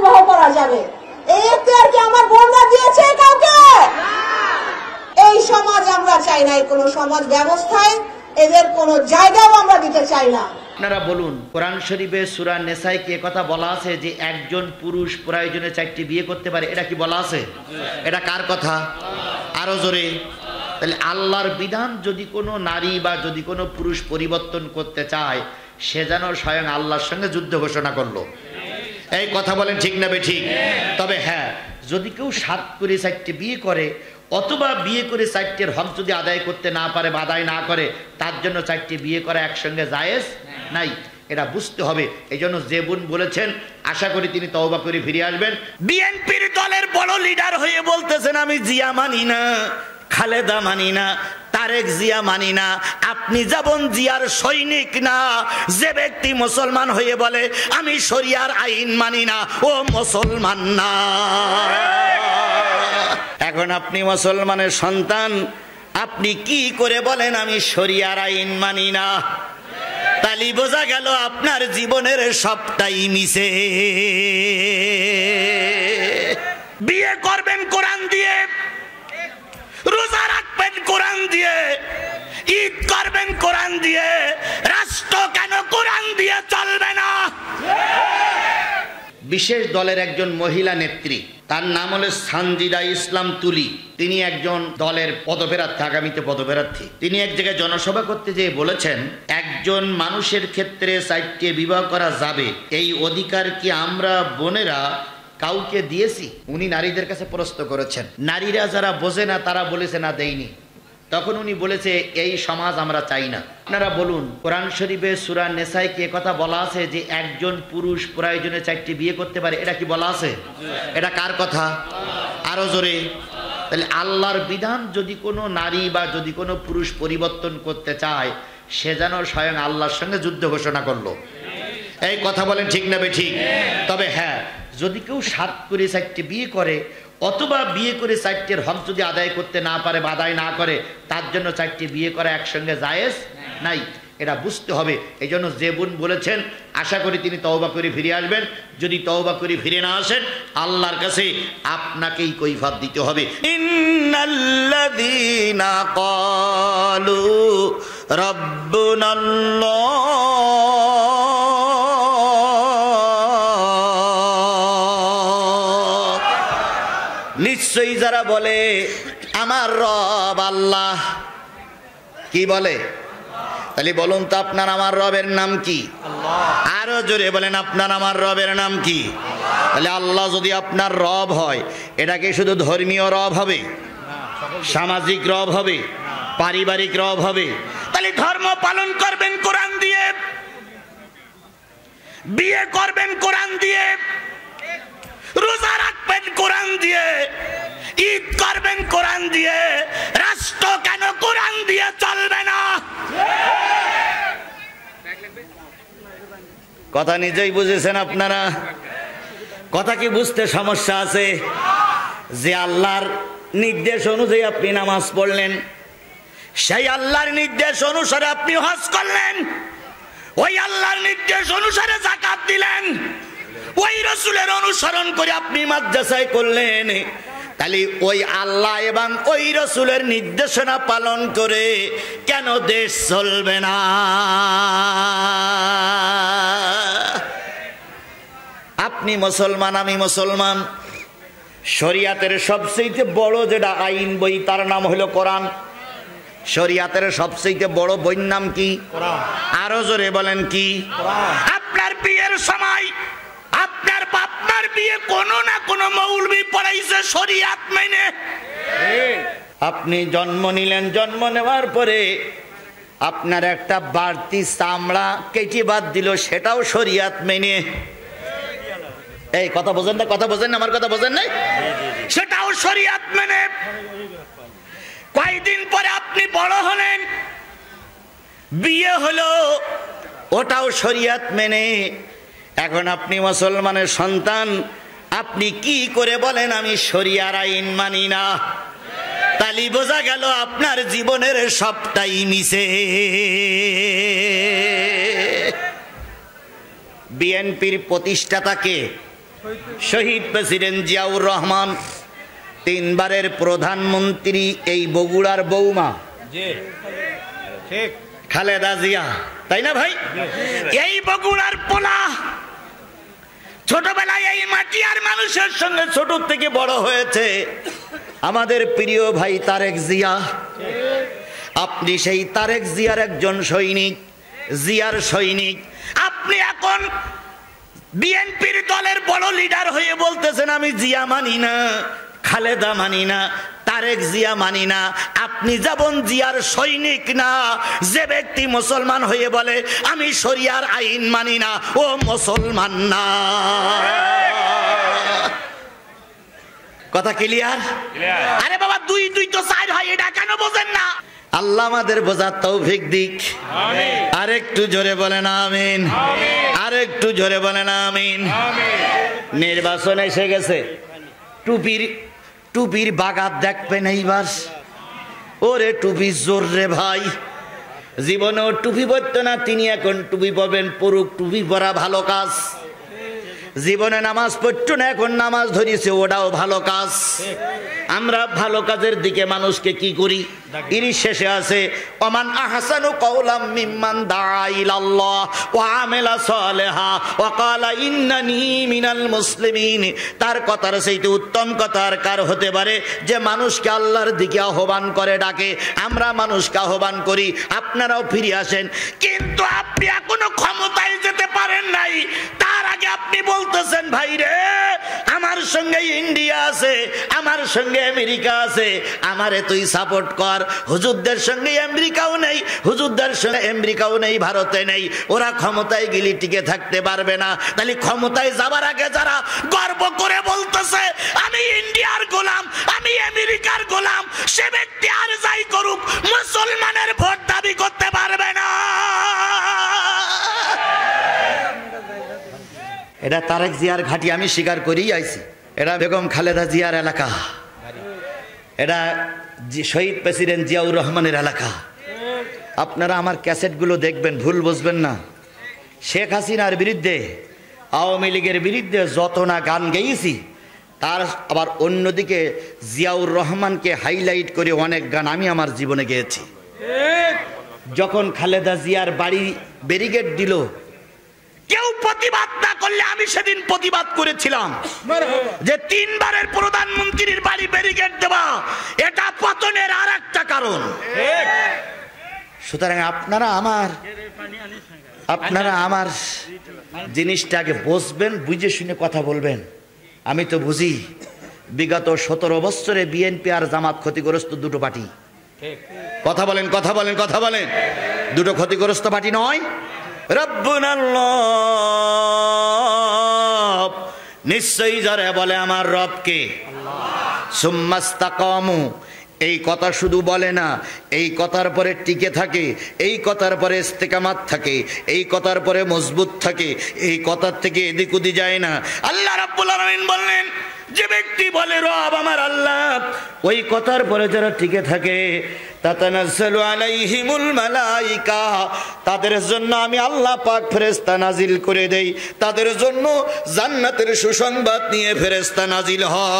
বিবাহ করা যাবে। এই এখতিয়ার কি আমার বোনরা দিয়েছে কাউকে? এই সমাজ আমরা চাই না, এই কোন সমাজ ব্যবস্থায় এদের কোন জায়গাও আমরা দিতে চাই না। আপনারা বলুন, কোরআন শরীফে সূরা নিসায় কি কথা বলা আছে যে একজন পুরুষ প্রয়োজনে 4টি বিয়ে করতে পারে? এটা কি বলা আছে? এটা কার কথা? আরো জোরে। তাহলে আল্লাহর বিধান যদি কোনো নারী বা যদি কোনো পুরুষ পরিবর্তন করতে চায়, সে যেন স্বয়ং আল্লাহর সঙ্গে যুদ্ধ ঘোষণা করলো। এই কথা বলেন ঠিক না বেঠিক? তবে হ্যাঁ, যদি কেউ 7 করে 4টি বিয়ে করে অথবা বিয়ে করে 4টির হক যদি আদায় করতে না পারে বা আদায় না করে, তার জন্য 4টি বিয়ে করা একসঙ্গে জায়েজ নাই, এটা বুঝতে হবে। এই জন্য যে বোন বলেছেন, আশা করি তিনি তওবা করে ফিরে আসবেন। বিএনপির দলের বড় লিডার হয়ে বলতেছেন আমি জিয়া মানি না, খালেদা মানি না, তারেক জিয়া মানি না। আপনি যেমন জিয়ার সৈনিক না, যে ব্যক্তি মুসলমান হয়ে বলে আমি শরিয়ার আইন মানি না, ও মুসলমান না। এখন আপনি মুসলমানের সন্তান, আপনি কি করে বলেন আমি শরিয়ার আইন মানি না? তালি বোঝা গেল আপনার জীবনের সবটাই মিছে। বিয়ে করবেন কোরআন দিয়ে, রোজা রাখবেন কোরআন দিয়ে, ঈদ করবেন কোরআন দিয়ে, রাষ্ট্র কেন কোরআন দিয়ে চলবে না? বিশেষ দলের একজন মহিলা নেত্রী, তার নাম হলো সানজিদা ইসলাম তুলি। তিনি একজন দলের পদপ্রার্থী, আগামীতে পদপ্রার্থী। তিনি এক জায়গায় জনসভা করতে যেয়ে বলেছেন, একজন মানুষের ক্ষেত্রে 4টি বিবাহ করা যাবে, এই অধিকার কি আমরা বোনেরা কাউকে দিয়েছি? উনি নারীদের কাছে প্রশ্ন করেছেন। নারীরা যারা বোঝে না তারা বলেছে না দেইনি। তখন উনি বলেছে এই সমাজ আমরা চাই না। আপনারা বলুন, কোরআন শরীফে সূরা নিসায় কি কথা বলা আছে যে একজন পুরুষ প্রয়োজনে 4টি বিয়ে করতে পারে? এটা কি বলা আছে? এটা কার কথা? আরো জোরে। তাহলে আল্লাহর বিধান যদি কোনো নারী বা যদি কোনো পুরুষ পরিবর্তন করতে চায়, সে যেন স্বয়ং আল্লাহর সঙ্গে যুদ্ধ ঘোষণা করলো। এই কথা বলেন ঠিক না বেঠিক? তবে হ্যাঁ, যদি কেউ 7 করে 4টি বিয়ে করে অথবা বিয়ে করে 4টির হক যদি আদায় করতে না পারে বা আদায় না করে, তার জন্য 4টি বিয়ে করা একসঙ্গে জায়েজ নাই, এটা বুঝতে হবে। এই জন্য যে বোন বলেছেন, আশা করি তিনি তওবা করে ফিরে আসবেন। যদি তওবা করে ফিরে না আসেন, আল্লাহর কাছে আপনাকেই কৈফিয়ত দিতে হবে। ইন্নাল্লাযীনা ক্বালু রাব্বুনাল্লাহ, নিশ্চয়ই যারা বলে আমার রব আল্লাহ, কি বলে? তাহলে বলুন তো আপনার আমার রবের নাম কি? আরো জোরে বলেন, আপনার আমার রবের নাম কি? তাহলে আল্লাহ যদি আপনার রব হয়, এটা কি শুধু ধর্মীয় রব হবে, সামাজিক রব হবে, পারিবারিক রব হবে? তাহলে ধর্ম পালন করবেন কোরআন দিয়ে, বিয়ে করবেন কোরআন দিয়ে, রোজা রাখবেন কোরআন দিয়ে, ঈদ করবেন কোরআন দিয়ে, রাষ্ট্র কেন কোরআন দিয়ে চলবে না? কথা নিজেই বুঝেছেন আপনারা? কথা কি বুঝতে সমস্যা আছে? যে আল্লাহর নির্দেশ অনুযায়ী আপনি নামাজ পড়লেন, সেই আল্লাহর নির্দেশ অনুসারে আপনি হজ করলেন, ওই আল্লাহর নির্দেশ অনুসারে যাকাত দিলেন, ওই রাসূলের অনুসরণ করে আপনি মাদ্রাসায় করলেন, তাহলে ওই আল্লাহ এবং ওই রাসূলের নির্দেশনা পালন করে কেন দেশ চলবে না? আপনি মুসলমান, আমি মুসলমান। শরিয়াতের সবচেয়ে বড় যেটা আইন বই, তার নাম হলো কোরআন। শরিয়াতের সবচেয়ে বড় বইয়ের নাম কি? কোরআন। আরো জোরে বলেন কি? আপনার বিয়ের সময় আপনার বাপমার বিয়ে কোনো না কোনো মৌলবি পড়াইছে শরিয়াত মেনে। আপনি জন্ম নিলেন, জন্ম নেওয়ার পরে আপনার একটা বাড়তি চামড়া কেটে বাদ দিল, সেটাও শরিয়াত মেনে। এই কথা বোঝেন না? কথা বোঝেন না? আমার কথা বোঝেন নাই? সেটাও শরিয়াত মেনে। কয়েকদিন পরে আপনি বড় হলেন, বিয়ে হলো, ওটাও শরিয়াত মেনে। এখন আপনি মুসলমানের সন্তান, আপনি কি করে বলেন আমি শরিয়ার আইন মানি না? তালি বোঝা গেল আপনার জীবনের সবটাই মিছে। বিএনপির প্রতিষ্ঠাতাকে শহীদ প্রেসিডেন্ট জিয়াউর রহমান, 3 বারের প্রধানমন্ত্রী, এই বগুড়ার বৌমা খালেদা জিয়া, তাই না ভাই? এই বগুড়ার পোলা ছোটবেলায় এই মাটি আর মানুষের সঙ্গে ছোট থেকে বড় হয়েছে। আমাদের প্রিয় ভাই তারেক জিয়া, আপনি সেই তারেক জিয়ার একজন সৈনিক, জিয়ার সৈনিক। আপনি এখন বিএনপির দলের বড় লিডার হয়ে বলতেছেন আমি জিয়া মানি না, খালেদা মানি না, তারেক জিয়া মানি না। আপনি যেমন জিয়ার সৈনিক না, যে ব্যক্তি মুসলমান হয়ে বলে আমি শরিয়ার আইন মানি না, ও মুসলমান না। কথা ক্লিয়ার? আরে বাবা, 2 2 তো 4 হয়, এটা কেন বোঝেন না? আল্লাহ আমাদের বোঝার তৌফিক দিক। আরেকটু জোরে বলেন আমিন, আরেকটু জোরে বলেন আমিন। নির্বাচন এসে গেছে, টুপির বাগাত দেখবেন এইবার। ওরে টুপি জোর রে ভাই, জীবনেও টুপি পরতো না, তিনি এখন টুপি পাবেন। পড়ুক, টুপি পরা ভালো কাজ। জীবনে নামাজ পড়তো না, এখন নামাজ ধরিছে, ওটাও ভালো কাজ। আমরা ভালো কাজের দিকে মানুষকে কি করি? ইরিশ শেষে আছে ওমান আহসানু কওলাম মিম্মান দাআ ইলাল্লাহ ওয়া আমিলা সালিহা ওয়া ক্বালা ইন্নানি মিনাল মুসলিমিন। তার কথার চাইতে উত্তম কথা আর কার হতে পারে যে মানুষকে আল্লাহর দিকে আহ্বান করে ডাকে। আমরা মানুষকে আহ্বান করি, আপনারাও ফিরে আসেন, কিন্তু আপনি এখনো ক্ষমতায় যেতে পারেন নাই। তার আগে আপনি বলতেছেন ভাই রে, আমার সঙ্গে ইন্ডিয়া আছে, আমার সঙ্গে আমেরিকা আছে, আমারে তুই সাপোর্ট কর। হুজুরদের সঙ্গে আমেরিকাও নেই, হুজুরদের সঙ্গে আমেরিকাও নেই, ভারতে নেই। ওরা ক্ষমতায় গেলে টিকে থাকতে পারবে না। তাহলে ক্ষমতায় যাবার আগে যারা গর্ব করে বলতেছে আমি ইন্ডিয়ার গোলাম, আমি আমেরিকার গোলাম, সে ব্যক্তি আর যাই করুক মুসলমানের ভোট দাবি করতে পারবে না। এটা তারেক জিয়ার ঘাঁটি, আমি স্বীকার করেই আইছি। এটা বেগম খালেদা জিয়ার এলাকা, এটা শহীদ প্রেসিডেন্ট জিয়াউর রহমানের এলাকা। আপনারা আমার ক্যাসেটগুলো দেখবেন, ভুল বুঝবেন না। শেখ হাসিনার বিরুদ্ধে, আওয়ামী লীগের বিরুদ্ধে যত না গান গেয়েছি, তার আবার অন্যদিকে জিয়াউর রহমানকে হাইলাইট করে অনেক গান আমি আমার জীবনে গেয়েছি। যখন খালেদা জিয়ার বাড়ি ব্যারিকেড দিল, কেউ প্রতিবাদ না করলে আমি সেদিন প্রতিবাদ করেছিলাম যে 3 বারের প্রধানমন্ত্রীর বাড়ি ব্যারিকেড দেওয়া এটা পতনের আর একটা কারণ। সুতরাং আপনারা আমার জিনিসটাকে বুঝবেন, বুঝে শুনে কথা বলবেন। আমি তো বুঝি বিগত 17 বছরে বিএনপি আর জামাত ক্ষতিগ্রস্ত দুটো পার্টি। কথা বলেন, কথা বলেন, কথা বলেন। দুটো ক্ষতিগ্রস্ত পার্টি নয়? রব্বুনাল্লাহ, নিশ্চয়ই যারা বলে আমার রবকে, সুম্মাস্তাকামু, এই কথা শুধু বলে না, এই কথার পরে টিকে থাকে, এই কথার পরে ইস্তেকামাত থাকে, এই কথার পরে মজবুত থাকে, এই কথার থেকে এদিক ওদিক যায় না। আল্লাহ রাব্বুল আলামিন বললেন, যে ব্যক্তি বলে রব আমার আল্লাহ, ওই কথার পরে যারা টিকে থাকে, তাতানাজ্জালু আলাইহিমুল মালাইকা, তাদের জন্য আমি আল্লাহ পাক ফেরেশতা নাজিল করে দেই। তাদের জন্য জান্নাতের সুসংবাদ নিয়ে ফেরেশতা নাজিল হয়।